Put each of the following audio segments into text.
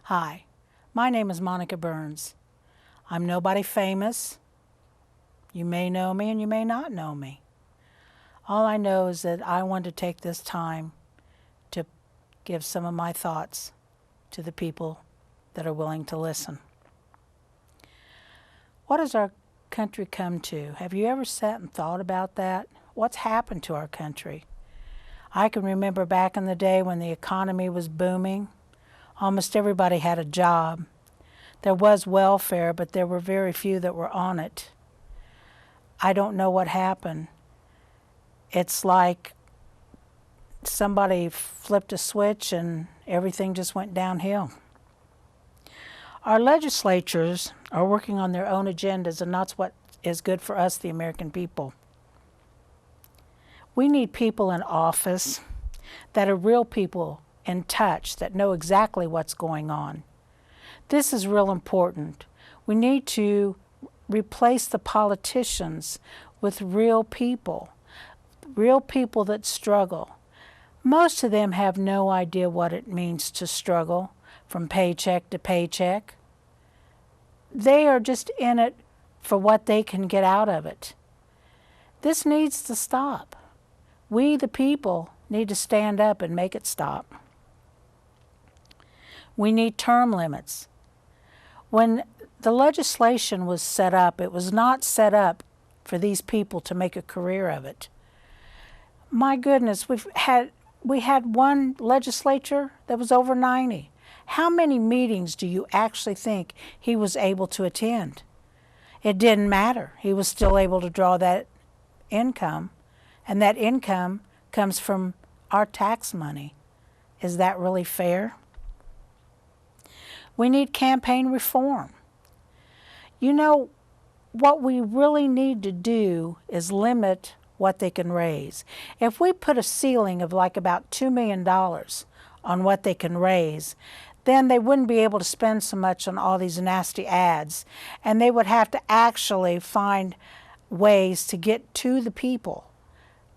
Hi, my name is Monica Burns. I'm nobody famous. You may know me and you may not know me. All I know is that I want to take this time to give some of my thoughts to the people that are willing to listen. What has our country come to? Have you ever sat and thought about that? What's happened to our country? I can remember back in the day when the economy was booming. Almost everybody had a job. There was welfare, but there were very few that were on it. I don't know what happened. It's like somebody flipped a switch and everything just went downhill. Our legislatures are working on their own agendas, and that's what is good for us, the American people. We need people in office that are real people in touch, that know exactly what's going on. This is real important. We need to replace the politicians with real people that struggle. Most of them have no idea what it means to struggle from paycheck to paycheck. They are just in it for what they can get out of it. This needs to stop. We, the people, need to stand up and make it stop. We need term limits. When the legislation was set up, it was not set up for these people to make a career of it. My goodness, we had one legislature that was over 90. How many meetings do you actually think he was able to attend? It didn't matter. He was still able to draw that income, and that income comes from our tax money. Is that really fair? We need campaign reform. You know, what we really need to do is limit what they can raise. If we put a ceiling of like about $2 million on what they can raise, then they wouldn't be able to spend so much on all these nasty ads, and they would have to actually find ways to get to the people,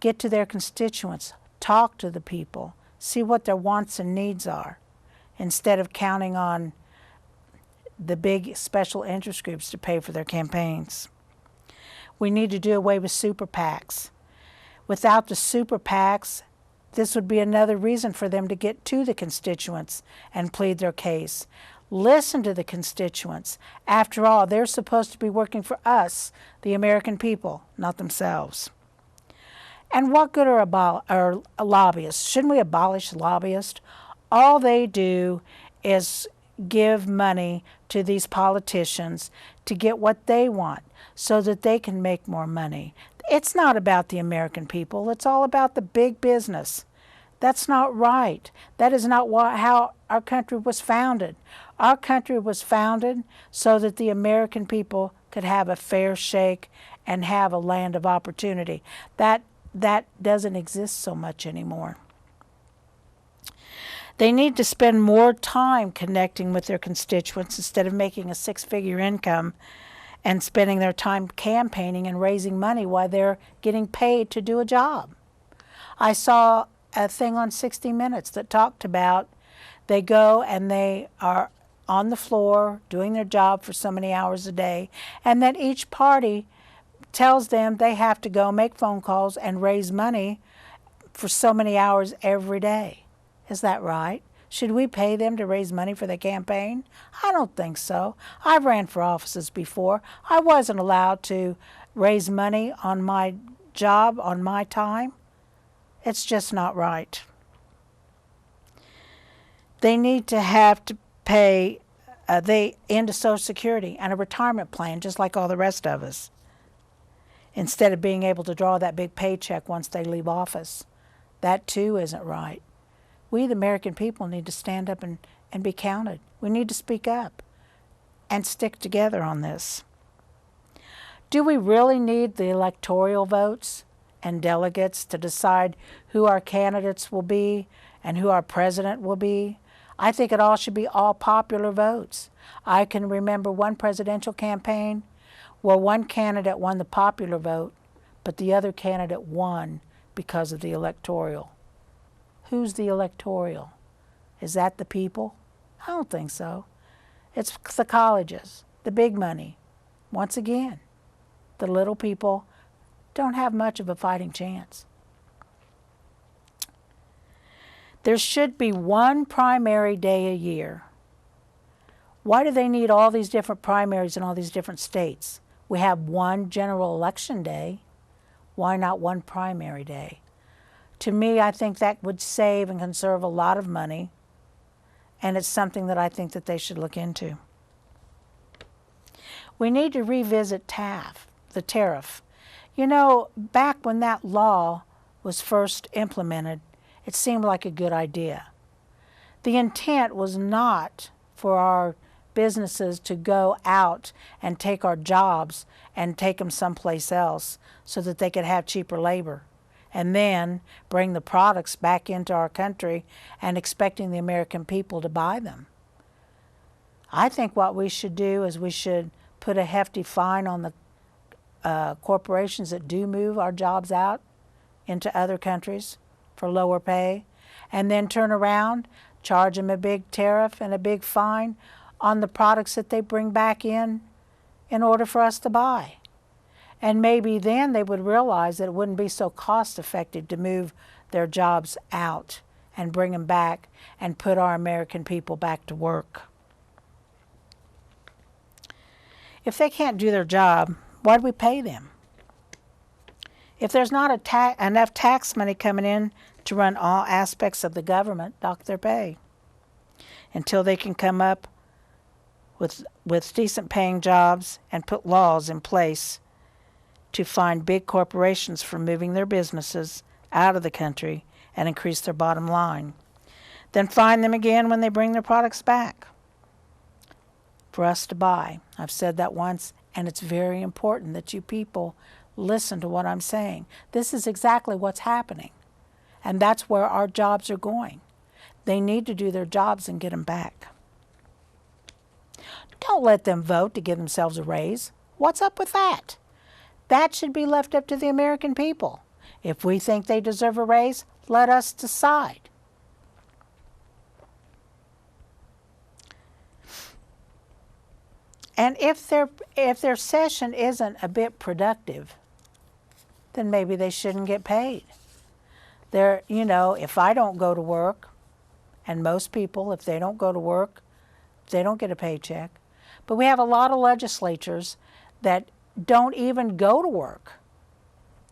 get to their constituents, talk to the people, see what their wants and needs are, instead of counting on the big special interest groups to pay for their campaigns. We need to do away with super PACs. Without the super PACs, this would be another reason for them to get to the constituents and plead their case. Listen to the constituents. After all, they're supposed to be working for us, the American people, not themselves. And what good are lobbyists? Shouldn't we abolish lobbyists? All they do is give money to these politicians to get what they want so that they can make more money. It's not about the American people. It's all about the big business. That's not right. That is not how our country was founded. Our country was founded so that the American people could have a fair shake and have a land of opportunity. That doesn't exist so much anymore. They need to spend more time connecting with their constituents instead of making a six-figure income and spending their time campaigning and raising money while they're getting paid to do a job. I saw a thing on 60 Minutes that talked about they go and they are on the floor doing their job for so many hours a day, and then each party tells them they have to go make phone calls and raise money for so many hours every day. Is that right? Should we pay them to raise money for their campaign? I don't think so. I've ran for offices before. I wasn't allowed to raise money on my job, on my time. It's just not right. They need to have to pay into Social Security and a retirement plan just like all the rest of us, instead of being able to draw that big paycheck once they leave office. That too isn't right. We, the American people, need to stand up and be counted. We need to speak up and stick together on this. Do we really need the electoral votes and delegates to decide who our candidates will be and who our president will be? I think it all should be all popular votes. I can remember one presidential campaign where one candidate won the popular vote, but the other candidate won because of the electoral. Who's the electoral? Is that the people? I don't think so. It's the colleges, the big money. Once again, the little people don't have much of a fighting chance. There should be one primary day a year. Why do they need all these different primaries in all these different states? We have one general election day. Why not one primary day? To me, I think that would save and conserve a lot of money, and it's something that I think that they should look into. We need to revisit the tariff. You know, back when that law was first implemented, it seemed like a good idea. The intent was not for our businesses to go out and take our jobs and take them someplace else so that they could have cheaper labor and then bring the products back into our country and expecting the American people to buy them. I think what we should do is we should put a hefty fine on the corporations that do move our jobs out into other countries for lower pay, and then turn around, charge them a big tariff and a big fine on the products that they bring back in order for us to buy. And maybe then they would realize that it wouldn't be so cost effective to move their jobs out and bring them back and put our American people back to work. If they can't do their job, why do we pay them? If there's not enough tax money coming in to run all aspects of the government, dock their pay until they can come up with decent paying jobs and put laws in place to fine big corporations for moving their businesses out of the country and increase their bottom line. Then fine them again when they bring their products back for us to buy. I've said that once, and it's very important that you people listen to what I'm saying. This is exactly what's happening, and that's where our jobs are going. They need to do their jobs and get them back. Don't let them vote to give themselves a raise. What's up with that? That should be left up to the American people. If we think they deserve a raise, let us decide. And if their session isn't a bit productive, then maybe they shouldn't get paid. If I don't go to work, and most people, if they don't go to work, they don't get a paycheck. But we have a lot of legislatures that don't even go to work,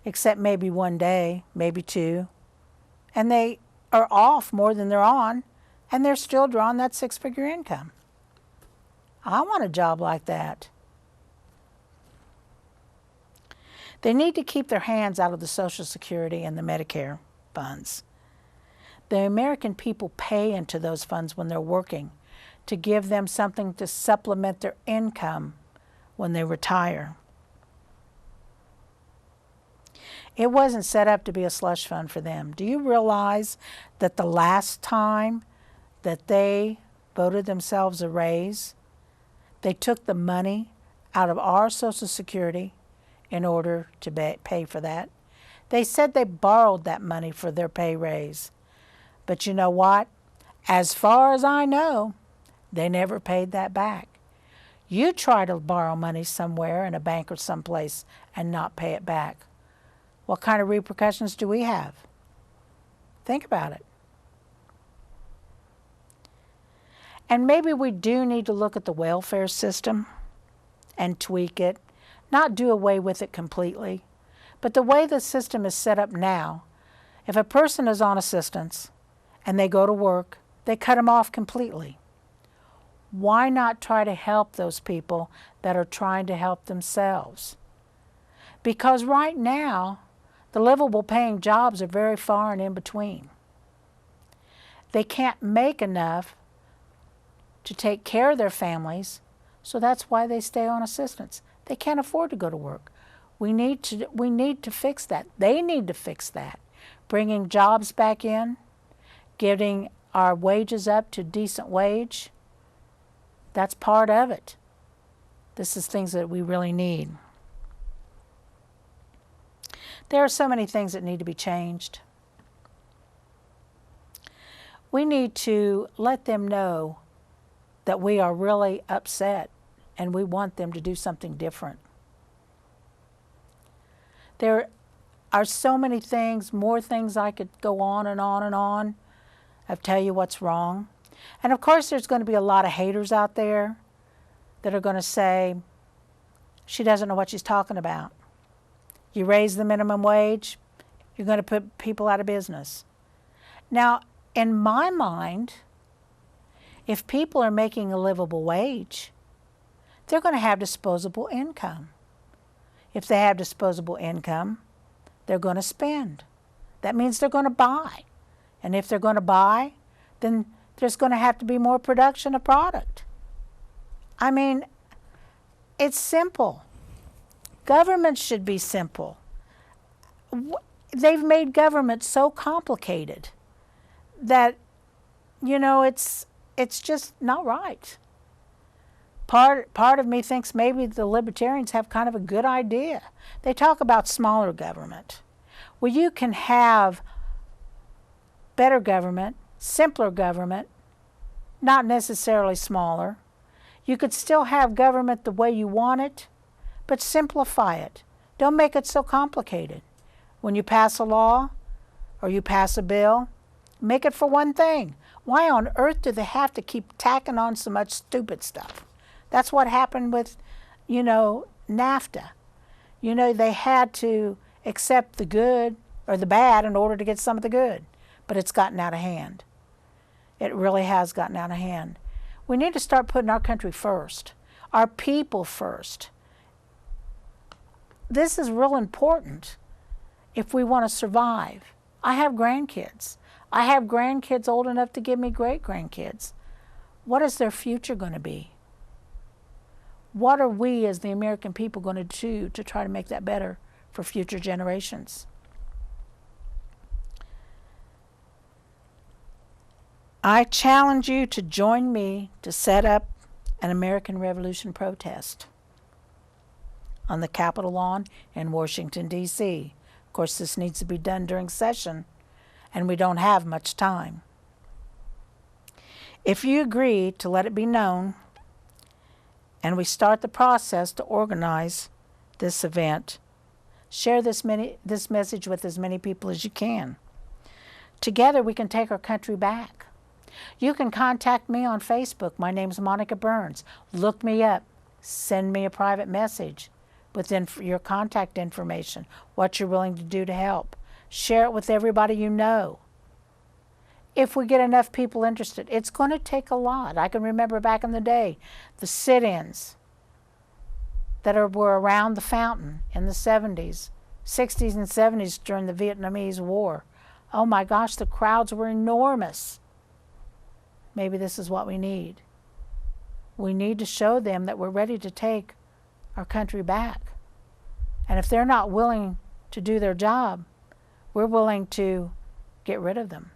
except maybe one day, maybe two, and they are off more than they're on, and they're still drawing that six-figure income. I want a job like that. They need to keep their hands out of the Social Security and the Medicare funds. The American people pay into those funds when they're working to give them something to supplement their income when they retire. It wasn't set up to be a slush fund for them. Do you realize that the last time that they voted themselves a raise, they took the money out of our Social Security in order to pay for that? They said they borrowed that money for their pay raise. But you know what? As far as I know, they never paid that back. You try to borrow money somewhere in a bank or someplace and not pay it back. What kind of repercussions do we have? Think about it. And maybe we do need to look at the welfare system and tweak it, not do away with it completely. But the way the system is set up now, if a person is on assistance and they go to work, they cut them off completely. Why not try to help those people that are trying to help themselves? Because right now, the livable paying jobs are very far and in between. They can't make enough to take care of their families, so that's why they stay on assistance. They can't afford to go to work. We need to fix that. They need to fix that. Bringing jobs back in, getting our wages up to decent wage, that's part of it. This is things that we really need. There are so many things that need to be changed. We need to let them know that we are really upset and we want them to do something different. There are so many things, more things I could go on and on and on of tell you what's wrong. And of course there's going to be a lot of haters out there that are going to say, she doesn't know what she's talking about. You raise the minimum wage, you're going to put people out of business. Now, in my mind, if people are making a livable wage, they're going to have disposable income. If they have disposable income, they're going to spend. That means they're going to buy. And if they're going to buy, then there's going to have to be more production of product. I mean, it's simple. Government should be simple. They've made government so complicated that, you know, it's just not right. Part of me thinks maybe the libertarians have kind of a good idea. They talk about smaller government. Well, you can have better government, simpler government, not necessarily smaller. You could still have government the way you want it, but simplify it. Don't make it so complicated. When you pass a law or you pass a bill, make it for one thing. Why on earth do they have to keep tacking on so much stupid stuff? That's what happened with, you know, NAFTA. You know, they had to accept the good or the bad in order to get some of the good. But it's gotten out of hand. It really has gotten out of hand. We need to start putting our country first, our people first. This is real important if we want to survive. I have grandkids. I have grandkids old enough to give me great-grandkids. What is their future going to be? What are we as the American people going to do to try to make that better for future generations? I challenge you to join me to set up an American Revolution protest on the Capitol lawn in Washington, D.C. Of course, this needs to be done during session, and we don't have much time. If you agree to let it be known, and we start the process to organize this event, share this message with as many people as you can. Together we can take our country back. You can contact me on Facebook. My name's Monica Burns. Look me up. Send me a private message with your contact information, what you're willing to do to help. Share it with everybody you know. If we get enough people interested, it's going to take a lot. I can remember back in the day, the sit-ins that were around the fountain in the 70s, 60s and 70s during the Vietnamese War. Oh my gosh, the crowds were enormous. Maybe this is what we need. We need to show them that we're ready to take our country back. And if they're not willing to do their job, we're willing to get rid of them.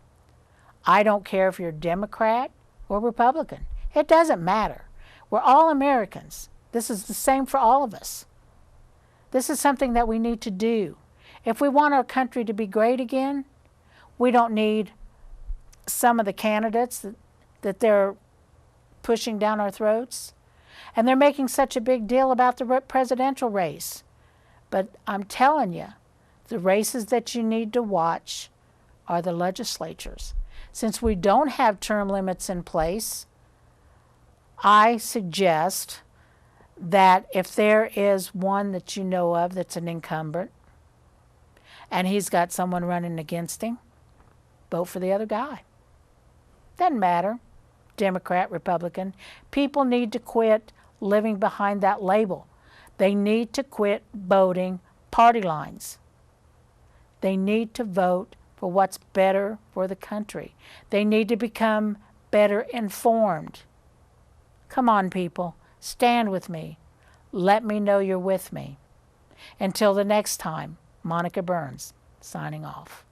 I don't care if you're Democrat or Republican. It doesn't matter. We're all Americans. This is the same for all of us. This is something that we need to do. If we want our country to be great again, we don't need some of the candidates that they're pushing down our throats. And they're making such a big deal about the presidential race. But I'm telling you, the races that you need to watch are the legislatures. Since we don't have term limits in place, I suggest that if there is one that you know of that's an incumbent and he's got someone running against him, vote for the other guy. Doesn't matter, Democrat, Republican. People need to quit living behind that label. They need to quit voting party lines. They need to vote for what's better for the country. They need to become better informed. Come on, people, stand with me. Let me know you're with me. Until the next time, Monica Burns, signing off.